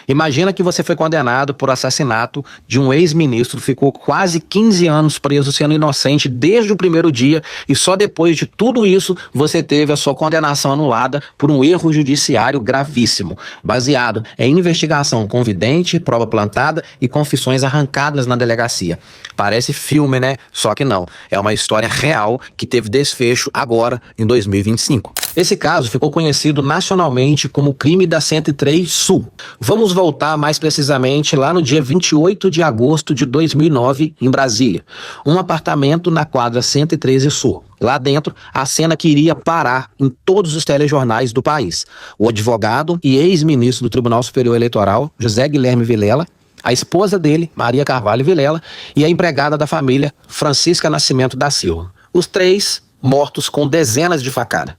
Imagina que você foi condenado por assassinato de um ex-ministro, ficou quase 15 anos preso sendo inocente desde o primeiro dia e só depois de tudo isso você teve a sua condenação anulada por um erro judiciário gravíssimo, baseado em investigação convidente, prova plantada e confissões arrancadas na delegacia. Parece filme, né? Só que não. É uma história real que teve desfecho agora em 2025. Esse caso ficou conhecido nacionalmente como o crime da 103 Sul. Vamos voltar mais precisamente lá no dia 28 de agosto de 2009, em Brasília. Um apartamento na quadra 113 Sul. Lá dentro, a cena que iria parar em todos os telejornais do país. O advogado e ex-ministro do Tribunal Superior Eleitoral, José Guilherme Vilela, a esposa dele, Maria Carvalho Vilela, e a empregada da família, Francisca Nascimento da Silva. Os três mortos com dezenas de facadas.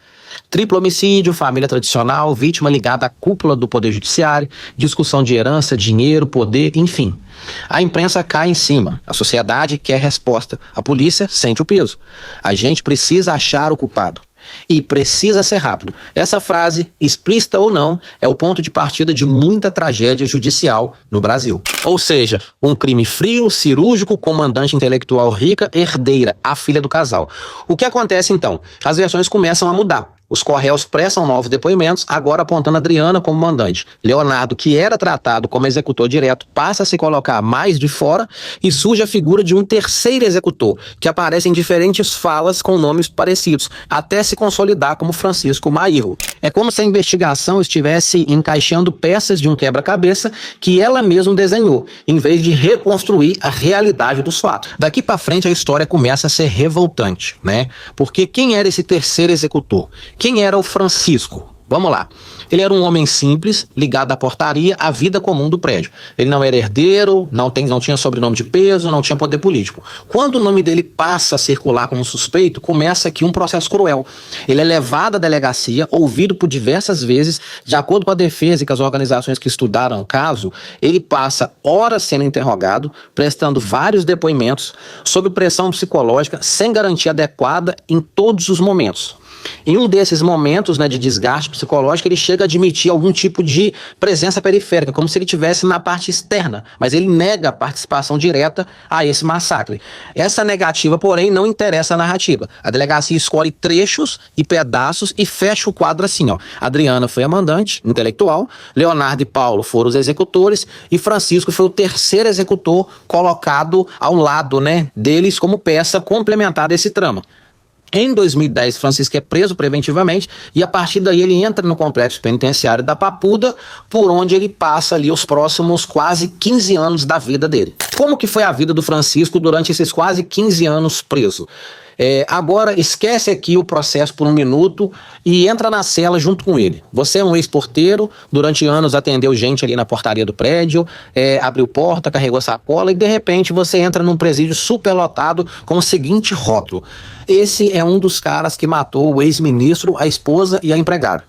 Triplo homicídio, família tradicional, vítima ligada à cúpula do Poder Judiciário, discussão de herança, dinheiro, poder, enfim. A imprensa cai em cima, a sociedade quer resposta, a polícia sente o peso. A gente precisa achar o culpado. E precisa ser rápido. Essa frase, explícita ou não, é o ponto de partida de muita tragédia judicial no Brasil. Ou seja, um crime frio, cirúrgico, comandante intelectual rica, herdeira, a filha do casal. O que acontece então? As versões começam a mudar. Os corréus prestam novos depoimentos, agora apontando Adriana como mandante. Leonardo, que era tratado como executor direto, passa a se colocar mais de fora e surge a figura de um terceiro executor, que aparece em diferentes falas com nomes parecidos, até se consolidar como Francisco Mairro. É como se a investigação estivesse encaixando peças de um quebra-cabeça que ela mesma desenhou, em vez de reconstruir a realidade dos fatos. Daqui para frente a história começa a ser revoltante, né? Porque quem era esse terceiro executor? Quem era o Francisco? Vamos lá. Ele era um homem simples, ligado à portaria, à vida comum do prédio. Ele não era herdeiro, não tinha sobrenome de peso, não tinha poder político. Quando o nome dele passa a circular como suspeito, começa aqui um processo cruel. Ele é levado à delegacia, ouvido por diversas vezes, de acordo com a defesa e com as organizações que estudaram o caso, ele passa horas sendo interrogado, prestando vários depoimentos, sob pressão psicológica, sem garantia adequada em todos os momentos. Em um desses momentos, né, de desgaste psicológico, ele chega a admitir algum tipo de presença periférica, como se ele estivesse na parte externa, mas ele nega a participação direta a esse massacre. Essa negativa, porém, não interessa a narrativa. A delegacia escolhe trechos e pedaços e fecha o quadro assim, ó. Adriana foi a mandante intelectual, Leonardo e Paulo foram os executores e Francisco foi o terceiro executor colocado ao lado, né, deles como peça complementar desse trama. Em 2010, Francisco é preso preventivamente e a partir daí ele entra no complexo penitenciário da Papuda, por onde ele passa ali os próximos quase 15 anos da vida dele. Como que foi a vida do Francisco durante esses quase 15 anos preso? Agora esquece aqui o processo por um minuto e entra na cela junto com ele. Você é um ex-porteiro, durante anos atendeu gente ali na portaria do prédio, abriu porta, carregou sacola e de repente você entra num presídio superlotado com o seguinte rótulo: esse é um dos caras que matou o ex-ministro, a esposa e a empregada.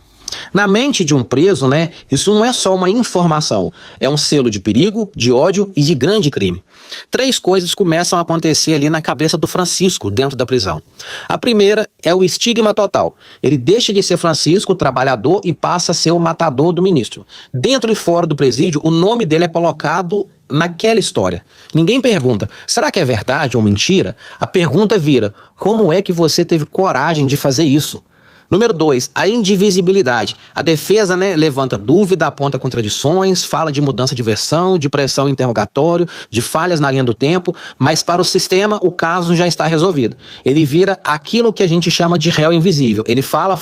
Na mente de um preso, né, isso não é só uma informação, é um selo de perigo, de ódio e de grande crime. Três coisas começam a acontecer ali na cabeça do Francisco dentro da prisão. A primeira é o estigma total. Ele deixa de ser Francisco, o trabalhador, e passa a ser o matador do ministro. Dentro e fora do presídio, o nome dele é colocado naquela história. Ninguém pergunta, será que é verdade ou mentira? A pergunta vira, como é que você teve coragem de fazer isso? Número 2, a indivisibilidade. A defesa, né, levanta dúvida, aponta contradições, fala de mudança de versão, de pressão interrogatório, de falhas na linha do tempo, mas para o sistema o caso já está resolvido. Ele vira aquilo que a gente chama de réu invisível. Ele fala,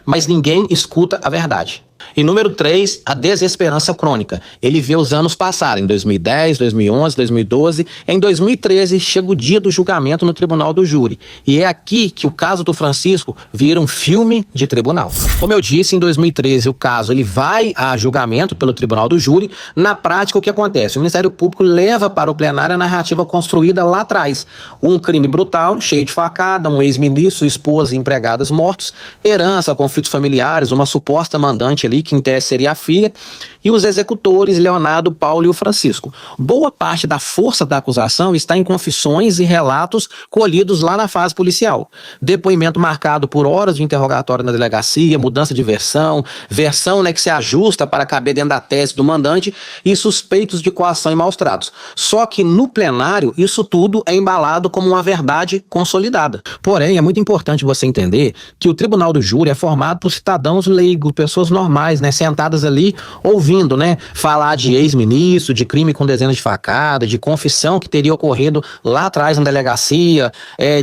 mas ninguém escuta a verdade. E número 3, a desesperança crônica. Ele vê os anos passarem, 2010, 2011, 2012. Em 2013, chega o dia do julgamento no tribunal do júri. E é aqui que o caso do Francisco vira um filme de tribunal. Como eu disse, em 2013, o caso ele vai a julgamento pelo tribunal do júri. Na prática, o que acontece? O Ministério Público leva para o plenário a narrativa construída lá atrás. Um crime brutal, cheio de facada, um ex-ministro, esposa e empregadas mortos, herança, conflitos familiares, uma suposta mandante ali, que em tese seria a filha, e os executores Leonardo, Paulo e o Francisco. Boa parte da força da acusação está em confissões e relatos colhidos lá na fase policial. Depoimento marcado por horas de interrogatório na delegacia, mudança de versão, né, que se ajusta para caber dentro da tese do mandante e suspeitos de coação e maus tratos. Só que no plenário, isso tudo é embalado como uma verdade consolidada. Porém, é muito importante você entender que o tribunal do júri é formado por cidadãos leigos, pessoas normais, né, sentadas ali ouvindo, né, falar de ex-ministro, de crime com dezenas de facadas, de confissão que teria ocorrido lá atrás na delegacia,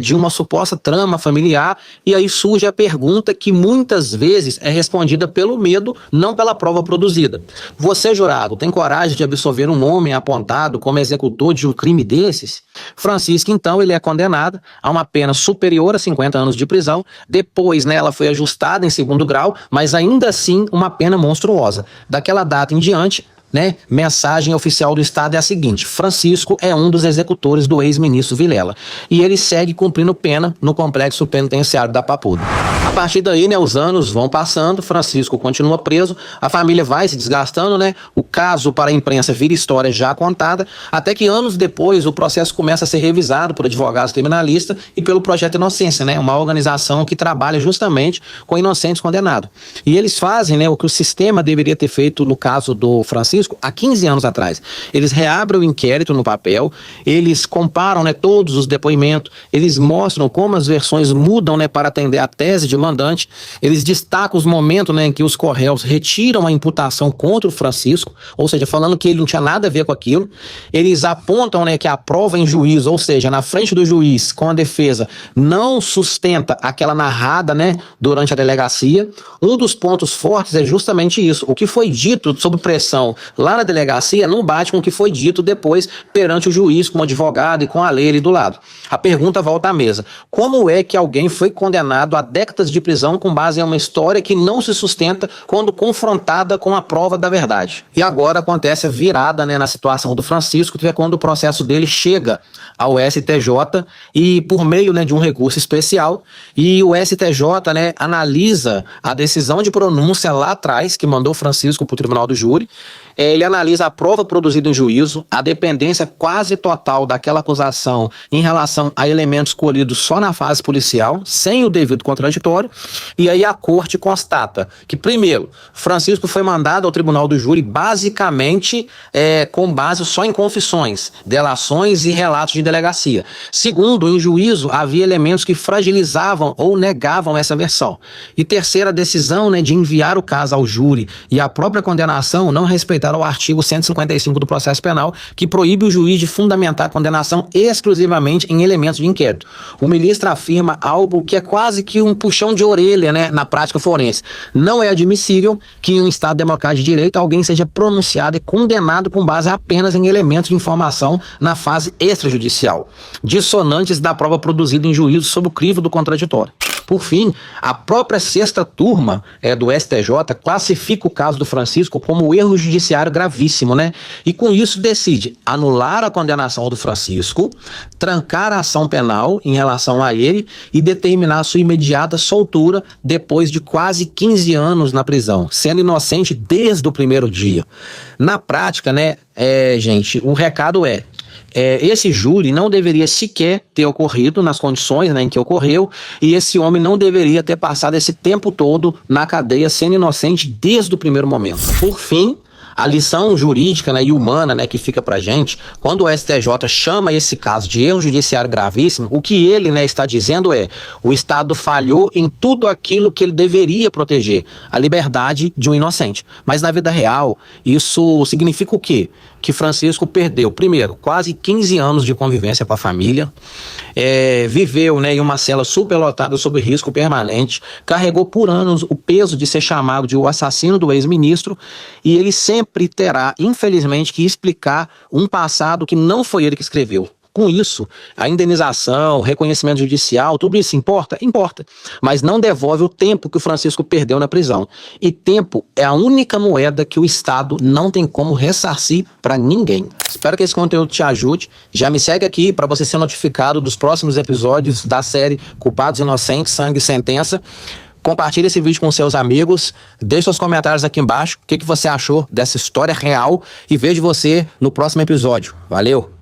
de uma suposta trama familiar, e aí surge a pergunta que muitas vezes é respondida pelo medo, não pela prova produzida. Você, jurado, tem coragem de absolver um homem apontado como executor de um crime desses? Francisco, então, ele é condenado a uma pena superior a 50 anos de prisão. Depois, né, ela foi ajustada em segundo grau, mas ainda assim uma pena monstruosa. Daquela data em diante, né, mensagem oficial do Estado é a seguinte: Francisco é um dos executores do ex-ministro Vilela e ele segue cumprindo pena no complexo penitenciário da Papuda. A partir daí, né, os anos vão passando, Francisco continua preso, a família vai se desgastando, né, o caso para a imprensa vira história já contada, até que anos depois o processo começa a ser revisado por advogados criminalistas e pelo Projeto Inocência, né, uma organização que trabalha justamente com inocentes condenados. E eles fazem, né, o que o sistema deveria ter feito no caso do Francisco há 15 anos atrás. Eles reabrem o inquérito no papel, eles comparam, né, todos os depoimentos, eles mostram como as versões mudam, né, para atender a tese de mandante, eles destacam os momentos, né, em que os correios retiram a imputação contra o Francisco, ou seja, falando que ele não tinha nada a ver com aquilo. Eles apontam, né, que a prova em juízo, ou seja, na frente do juiz, com a defesa, não sustenta aquela narrada, né, durante a delegacia. Um dos pontos fortes é justamente isso. O que foi dito sob pressão lá na delegacia não bate com o que foi dito depois perante o juiz, com o advogado e com a lei ali do lado. A pergunta volta à mesa: como é que alguém foi condenado a décadas de prisão com base em uma história que não se sustenta quando confrontada com a prova da verdade? E agora acontece a virada, né, na situação do Francisco, que é quando o processo dele chega ao STJ e por meio, né, de um recurso especial, e o STJ, né, analisa a decisão de pronúncia lá atrás que mandou o Francisco para o tribunal do júri. Ele analisa a prova produzida em juízo, a dependência quase total daquela acusação em relação a elementos colhidos só na fase policial, sem o devido contraditório, e aí a corte constata que, primeiro, Francisco foi mandado ao tribunal do júri basicamente com base só em confissões, delações e relatos de delegacia. Segundo, em juízo havia elementos que fragilizavam ou negavam essa versão. E terceira, a decisão, né, de enviar o caso ao júri e a própria condenação não respeitaram ao artigo 155 do processo penal, que proíbe o juiz de fundamentar a condenação exclusivamente em elementos de inquérito. O ministro afirma algo que é quase que um puxão de orelha, né, na prática forense. Não é admissível que em um Estado democrático de direito alguém seja pronunciado e condenado com base apenas em elementos de informação na fase extrajudicial, dissonantes da prova produzida em juízo sob o crivo do contraditório. Por fim, a própria sexta turma do STJ classifica o caso do Francisco como erro judiciário gravíssimo, né? E com isso decide anular a condenação do Francisco, trancar a ação penal em relação a ele e determinar sua imediata soltura depois de quase 15 anos na prisão, sendo inocente desde o primeiro dia. Na prática, né, gente, o recado esse júri não deveria sequer ter ocorrido nas condições, né, em que ocorreu, e esse homem não deveria ter passado esse tempo todo na cadeia sendo inocente desde o primeiro momento. Por fim, a lição jurídica, né, e humana, né, que fica pra gente, quando o STJ chama esse caso de erro judiciário gravíssimo, o que ele, né, está dizendo o Estado falhou em tudo aquilo que ele deveria proteger, a liberdade de um inocente. Mas na vida real, isso significa o quê? Que Francisco perdeu, primeiro, quase 15 anos de convivência com a família, viveu, né, em uma cela superlotada sob risco permanente, carregou por anos o peso de ser chamado de o assassino do ex-ministro, e ele sempre terá, infelizmente, que explicar um passado que não foi ele que escreveu. Com isso, a indenização, o reconhecimento judicial, tudo isso importa? Importa. Mas não devolve o tempo que o Francisco perdeu na prisão. E tempo é a única moeda que o Estado não tem como ressarcir para ninguém. Espero que esse conteúdo te ajude. Já me segue aqui para você ser notificado dos próximos episódios da série Culpados Inocentes, Sangue e Sentença. compartilhe esse vídeo com seus amigos, deixe seus comentários aqui embaixo, o que você achou dessa história real e vejo você no próximo episódio. Valeu!